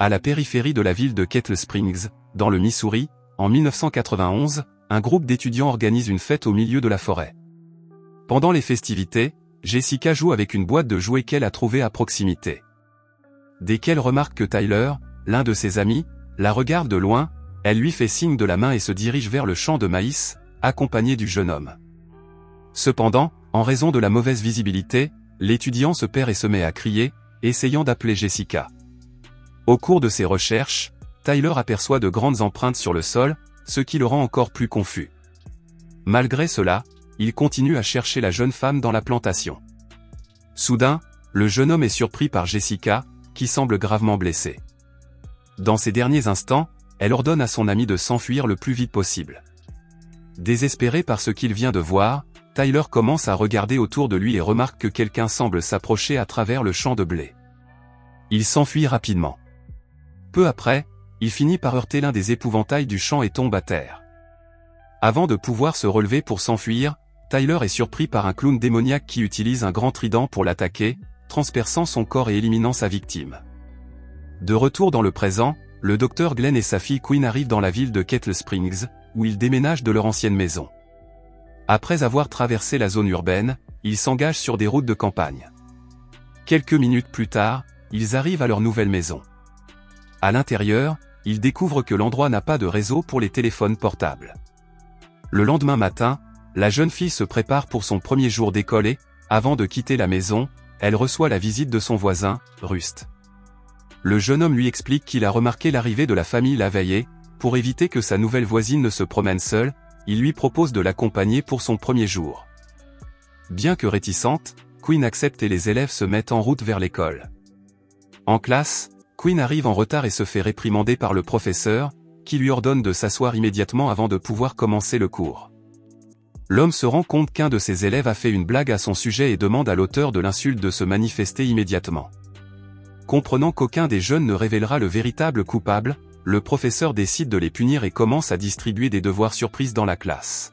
À la périphérie de la ville de Kettle Springs, dans le Missouri, en 1991, un groupe d'étudiants organise une fête au milieu de la forêt. Pendant les festivités, Jessica joue avec une boîte de jouets qu'elle a trouvée à proximité. Dès qu'elle remarque que Tyler, l'un de ses amis, la regarde de loin, elle lui fait signe de la main et se dirige vers le champ de maïs, accompagné du jeune homme. Cependant, en raison de la mauvaise visibilité, l'étudiant se perd et se met à crier, essayant d'appeler Jessica. Au cours de ses recherches, Tyler aperçoit de grandes empreintes sur le sol, ce qui le rend encore plus confus. Malgré cela, il continue à chercher la jeune femme dans la plantation. Soudain, le jeune homme est surpris par Jessica, qui semble gravement blessée. Dans ces derniers instants, elle ordonne à son ami de s'enfuir le plus vite possible. Désespéré par ce qu'il vient de voir, Tyler commence à regarder autour de lui et remarque que quelqu'un semble s'approcher à travers le champ de blé. Il s'enfuit rapidement. Peu après, il finit par heurter l'un des épouvantails du champ et tombe à terre. Avant de pouvoir se relever pour s'enfuir, Tyler est surpris par un clown démoniaque qui utilise un grand trident pour l'attaquer, transperçant son corps et éliminant sa victime. De retour dans le présent, le docteur Glenn et sa fille Quinn arrivent dans la ville de Kettle Springs, où ils déménagent de leur ancienne maison. Après avoir traversé la zone urbaine, ils s'engagent sur des routes de campagne. Quelques minutes plus tard, ils arrivent à leur nouvelle maison. À l'intérieur, ils découvrent que l'endroit n'a pas de réseau pour les téléphones portables. Le lendemain matin, la jeune fille se prépare pour son premier jour d'école et, avant de quitter la maison, elle reçoit la visite de son voisin, Rust. Le jeune homme lui explique qu'il a remarqué l'arrivée de la famille la veille et, pour éviter que sa nouvelle voisine ne se promène seule, il lui propose de l'accompagner pour son premier jour. Bien que réticente, Quinn accepte et les élèves se mettent en route vers l'école. En classe, Quinn arrive en retard et se fait réprimander par le professeur, qui lui ordonne de s'asseoir immédiatement avant de pouvoir commencer le cours. L'homme se rend compte qu'un de ses élèves a fait une blague à son sujet et demande à l'auteur de l'insulte de se manifester immédiatement. Comprenant qu'aucun des jeunes ne révélera le véritable coupable, le professeur décide de les punir et commence à distribuer des devoirs surprises dans la classe.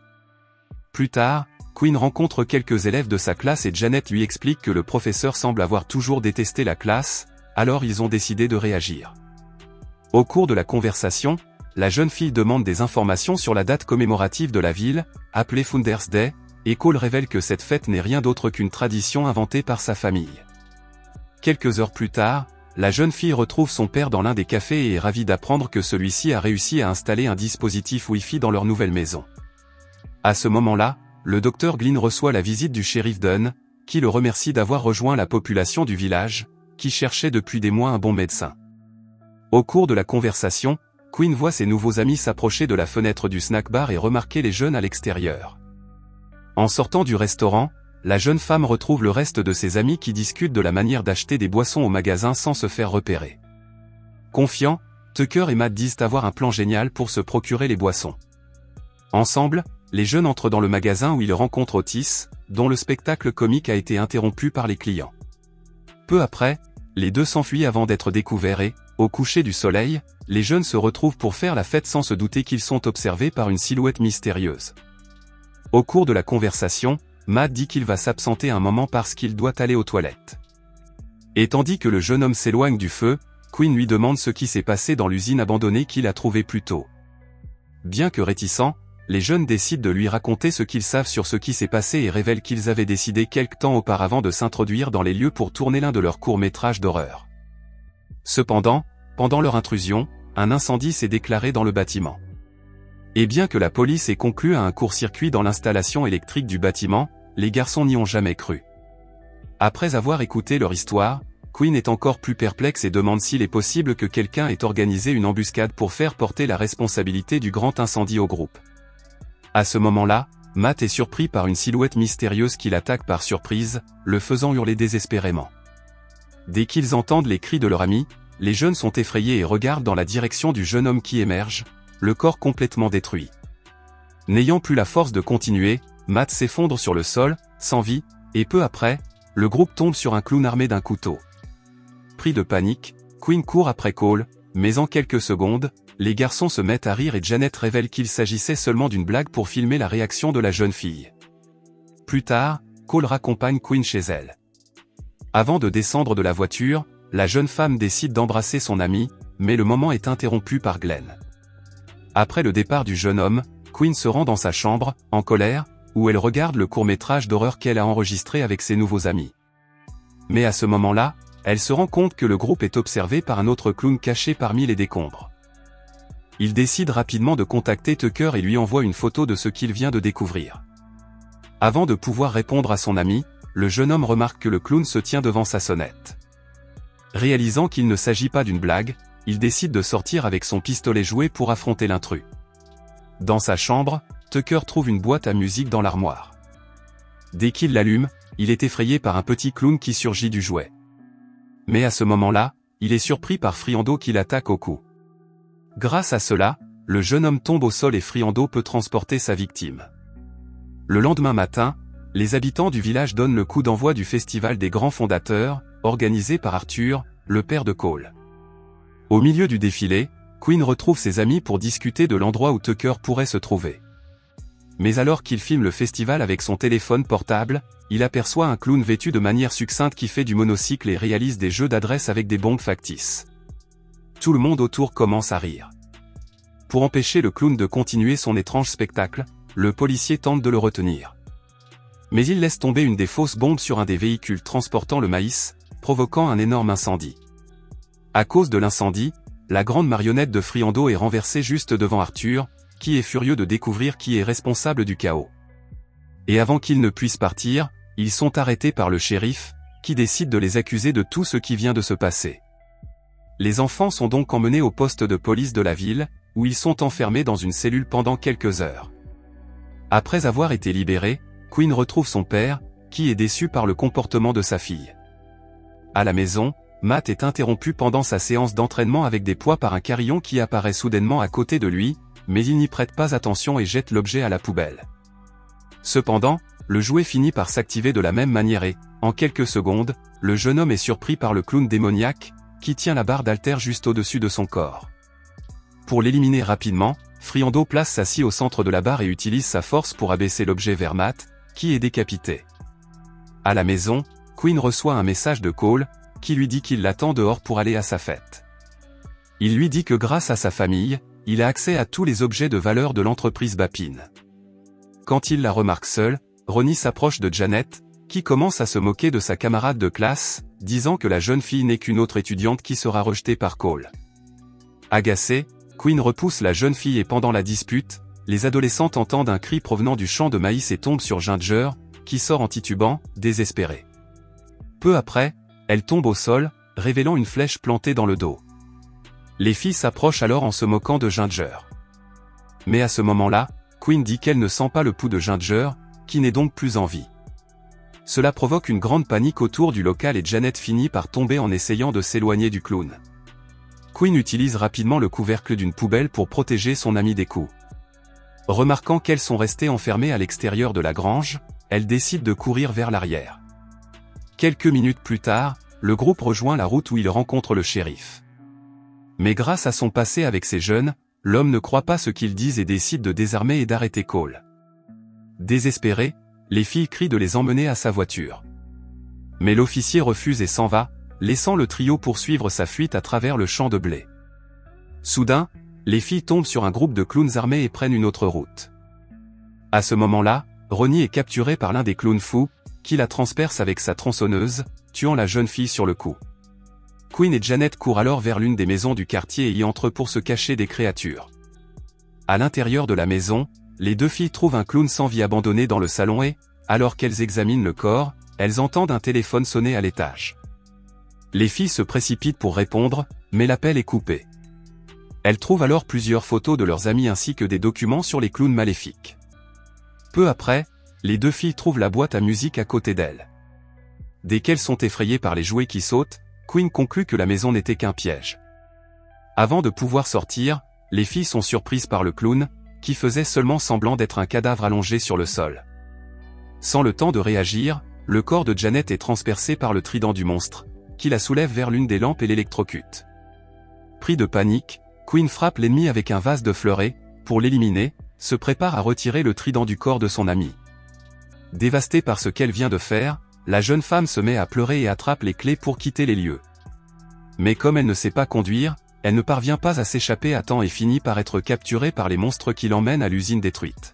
Plus tard, Quinn rencontre quelques élèves de sa classe et Janet lui explique que le professeur semble avoir toujours détesté la classe, alors ils ont décidé de réagir. Au cours de la conversation, la jeune fille demande des informations sur la date commémorative de la ville, appelée Founders Day, et Cole révèle que cette fête n'est rien d'autre qu'une tradition inventée par sa famille. Quelques heures plus tard, la jeune fille retrouve son père dans l'un des cafés et est ravie d'apprendre que celui-ci a réussi à installer un dispositif Wi-Fi dans leur nouvelle maison. À ce moment-là, le docteur Glynn reçoit la visite du shérif Dunn, qui le remercie d'avoir rejoint la population du village, qui cherchait depuis des mois un bon médecin. Au cours de la conversation, Quinn voit ses nouveaux amis s'approcher de la fenêtre du snack-bar et remarquer les jeunes à l'extérieur. En sortant du restaurant, la jeune femme retrouve le reste de ses amis qui discutent de la manière d'acheter des boissons au magasin sans se faire repérer. Confiants, Tucker et Matt disent avoir un plan génial pour se procurer les boissons. Ensemble, les jeunes entrent dans le magasin où ils rencontrent Otis, dont le spectacle comique a été interrompu par les clients. Peu après, les deux s'enfuient avant d'être découverts et, au coucher du soleil, les jeunes se retrouvent pour faire la fête sans se douter qu'ils sont observés par une silhouette mystérieuse. Au cours de la conversation, Matt dit qu'il va s'absenter un moment parce qu'il doit aller aux toilettes. Et tandis que le jeune homme s'éloigne du feu, Quinn lui demande ce qui s'est passé dans l'usine abandonnée qu'il a trouvée plus tôt. Bien que réticents, les jeunes décident de lui raconter ce qu'ils savent sur ce qui s'est passé et révèlent qu'ils avaient décidé quelque temps auparavant de s'introduire dans les lieux pour tourner l'un de leurs courts-métrages d'horreur. Cependant, pendant leur intrusion, un incendie s'est déclaré dans le bâtiment. Et bien que la police ait conclu à un court-circuit dans l'installation électrique du bâtiment, les garçons n'y ont jamais cru. Après avoir écouté leur histoire, Quinn est encore plus perplexe et demande s'il est possible que quelqu'un ait organisé une embuscade pour faire porter la responsabilité du grand incendie au groupe. À ce moment-là, Matt est surpris par une silhouette mystérieuse qui l'attaque par surprise, le faisant hurler désespérément. Dès qu'ils entendent les cris de leur ami, les jeunes sont effrayés et regardent dans la direction du jeune homme qui émerge, le corps complètement détruit. N'ayant plus la force de continuer, Matt s'effondre sur le sol, sans vie, et peu après, le groupe tombe sur un clown armé d'un couteau. Pris de panique, Quinn court après Cole, mais en quelques secondes, les garçons se mettent à rire et Janet révèle qu'il s'agissait seulement d'une blague pour filmer la réaction de la jeune fille. Plus tard, Cole raccompagne Quinn chez elle. Avant de descendre de la voiture, la jeune femme décide d'embrasser son amie, mais le moment est interrompu par Glenn. Après le départ du jeune homme, Quinn se rend dans sa chambre, en colère, où elle regarde le court-métrage d'horreur qu'elle a enregistré avec ses nouveaux amis. Mais à ce moment-là, elle se rend compte que le groupe est observé par un autre clown caché parmi les décombres. Il décide rapidement de contacter Tucker et lui envoie une photo de ce qu'il vient de découvrir. Avant de pouvoir répondre à son ami, le jeune homme remarque que le clown se tient devant sa sonnette. Réalisant qu'il ne s'agit pas d'une blague, il décide de sortir avec son pistolet jouet pour affronter l'intrus. Dans sa chambre, Tucker trouve une boîte à musique dans l'armoire. Dès qu'il l'allume, il est effrayé par un petit clown qui surgit du jouet. Mais à ce moment-là, il est surpris par Friando qui l'attaque au cou. Grâce à cela, le jeune homme tombe au sol et Friando peut transporter sa victime. Le lendemain matin, les habitants du village donnent le coup d'envoi du festival des grands fondateurs, organisé par Arthur, le père de Cole. Au milieu du défilé, Quinn retrouve ses amis pour discuter de l'endroit où Tucker pourrait se trouver. Mais alors qu'il filme le festival avec son téléphone portable, il aperçoit un clown vêtu de manière succincte qui fait du monocycle et réalise des jeux d'adresse avec des bombes factices. Tout le monde autour commence à rire. Pour empêcher le clown de continuer son étrange spectacle, le policier tente de le retenir. Mais il laisse tomber une des fausses bombes sur un des véhicules transportant le maïs, provoquant un énorme incendie. À cause de l'incendie, la grande marionnette de Friando est renversée juste devant Arthur, qui est furieux de découvrir qui est responsable du chaos. Et avant qu'ils ne puissent partir, ils sont arrêtés par le shérif, qui décide de les accuser de tout ce qui vient de se passer. Les enfants sont donc emmenés au poste de police de la ville, où ils sont enfermés dans une cellule pendant quelques heures. Après avoir été libérés, Quinn retrouve son père, qui est déçu par le comportement de sa fille. À la maison, Matt est interrompu pendant sa séance d'entraînement avec des poids par un carillon qui apparaît soudainement à côté de lui, mais il n'y prête pas attention et jette l'objet à la poubelle. Cependant, le jouet finit par s'activer de la même manière et, en quelques secondes, le jeune homme est surpris par le clown démoniaque, qui tient la barre d'haltère juste au-dessus de son corps. Pour l'éliminer rapidement, Friando place sa scie au centre de la barre et utilise sa force pour abaisser l'objet vers Matt, qui est décapité. À la maison, Quinn reçoit un message de Cole, qui lui dit qu'il l'attend dehors pour aller à sa fête. Il lui dit que grâce à sa famille, il a accès à tous les objets de valeur de l'entreprise Bapin. Quand il la remarque seule, Ronnie s'approche de Janet, qui commence à se moquer de sa camarade de classe, disant que la jeune fille n'est qu'une autre étudiante qui sera rejetée par Cole. Agacée, Quinn repousse la jeune fille et pendant la dispute, les adolescentes entendent un cri provenant du champ de maïs et tombent sur Ginger, qui sort en titubant, désespérée. Peu après, elle tombe au sol, révélant une flèche plantée dans le dos. Les filles s'approchent alors en se moquant de Ginger. Mais à ce moment-là, Quinn dit qu'elle ne sent pas le pouls de Ginger, qui n'est donc plus en vie. Cela provoque une grande panique autour du local et Janet finit par tomber en essayant de s'éloigner du clown. Quinn utilise rapidement le couvercle d'une poubelle pour protéger son amie des coups. Remarquant qu'elles sont restées enfermées à l'extérieur de la grange, elle décide de courir vers l'arrière. Quelques minutes plus tard, le groupe rejoint la route où il rencontre le shérif. Mais grâce à son passé avec ces jeunes, l'homme ne croit pas ce qu'ils disent et décide de désarmer et d'arrêter Cole. Désespérées, les filles crient de les emmener à sa voiture. Mais l'officier refuse et s'en va, laissant le trio poursuivre sa fuite à travers le champ de blé. Soudain, les filles tombent sur un groupe de clowns armés et prennent une autre route. À ce moment-là, Ronnie est capturé par l'un des clowns fous, qui la transperce avec sa tronçonneuse, tuant la jeune fille sur le coup. Quinn et Janet courent alors vers l'une des maisons du quartier et y entrent pour se cacher des créatures. À l'intérieur de la maison, les deux filles trouvent un clown sans vie abandonné dans le salon et, alors qu'elles examinent le corps, elles entendent un téléphone sonner à l'étage. Les filles se précipitent pour répondre, mais l'appel est coupé. Elles trouvent alors plusieurs photos de leurs amis ainsi que des documents sur les clowns maléfiques. Peu après, les deux filles trouvent la boîte à musique à côté d'elles. Dès qu'elles sont effrayées par les jouets qui sautent, Quinn conclut que la maison n'était qu'un piège. Avant de pouvoir sortir, les filles sont surprises par le clown, qui faisait seulement semblant d'être un cadavre allongé sur le sol. Sans le temps de réagir, le corps de Janet est transpercé par le trident du monstre, qui la soulève vers l'une des lampes et l'électrocute. Pris de panique, Quinn frappe l'ennemi avec un vase de fleurs et, pour l'éliminer, se prépare à retirer le trident du corps de son ami. Dévastée par ce qu'elle vient de faire, la jeune femme se met à pleurer et attrape les clés pour quitter les lieux. Mais comme elle ne sait pas conduire, elle ne parvient pas à s'échapper à temps et finit par être capturée par les monstres qui l'emmènent à l'usine détruite.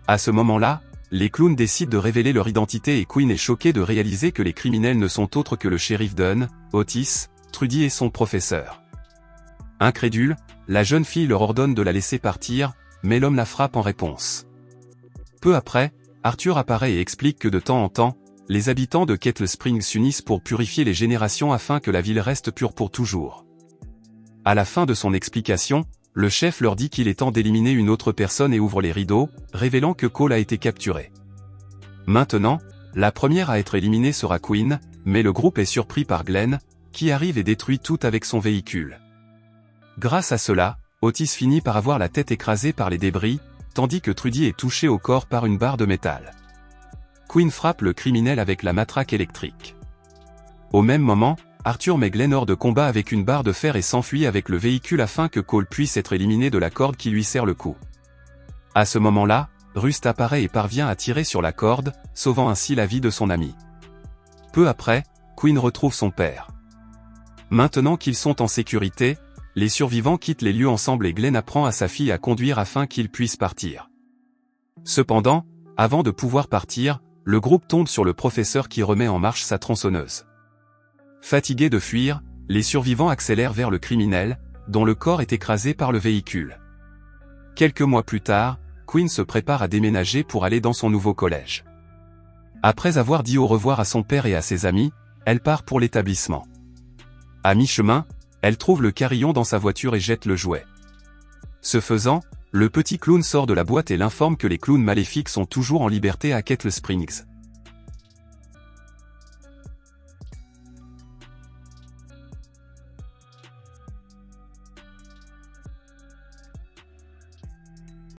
À ce moment-là, les clowns décident de révéler leur identité et Quinn est choquée de réaliser que les criminels ne sont autres que le shérif Dunn, Otis, Trudy et son professeur. Incrédule, la jeune fille leur ordonne de la laisser partir, mais l'homme la frappe en réponse. Peu après, Arthur apparaît et explique que de temps en temps, les habitants de Kettle Springs s'unissent pour purifier les générations afin que la ville reste pure pour toujours. À la fin de son explication, le chef leur dit qu'il est temps d'éliminer une autre personne et ouvre les rideaux, révélant que Cole a été capturé. Maintenant, la première à être éliminée sera Quinn, mais le groupe est surpris par Glenn, qui arrive et détruit tout avec son véhicule. Grâce à cela, Otis finit par avoir la tête écrasée par les débris, tandis que Trudy est touchée au corps par une barre de métal. Quinn frappe le criminel avec la matraque électrique. Au même moment, Arthur met Glenn hors de combat avec une barre de fer et s'enfuit avec le véhicule afin que Cole puisse être éliminé de la corde qui lui serre le cou. À ce moment-là, Rust apparaît et parvient à tirer sur la corde, sauvant ainsi la vie de son ami. Peu après, Quinn retrouve son père. Maintenant qu'ils sont en sécurité, les survivants quittent les lieux ensemble et Glenn apprend à sa fille à conduire afin qu'ils puissent partir. Cependant, avant de pouvoir partir, le groupe tombe sur le professeur qui remet en marche sa tronçonneuse. Fatigués de fuir, les survivants accélèrent vers le criminel, dont le corps est écrasé par le véhicule. Quelques mois plus tard, Quinn se prépare à déménager pour aller dans son nouveau collège. Après avoir dit au revoir à son père et à ses amis, elle part pour l'établissement. À mi-chemin, elle trouve le carillon dans sa voiture et jette le jouet. Ce faisant, le petit clown sort de la boîte et l'informe que les clowns maléfiques sont toujours en liberté à Kettle Springs.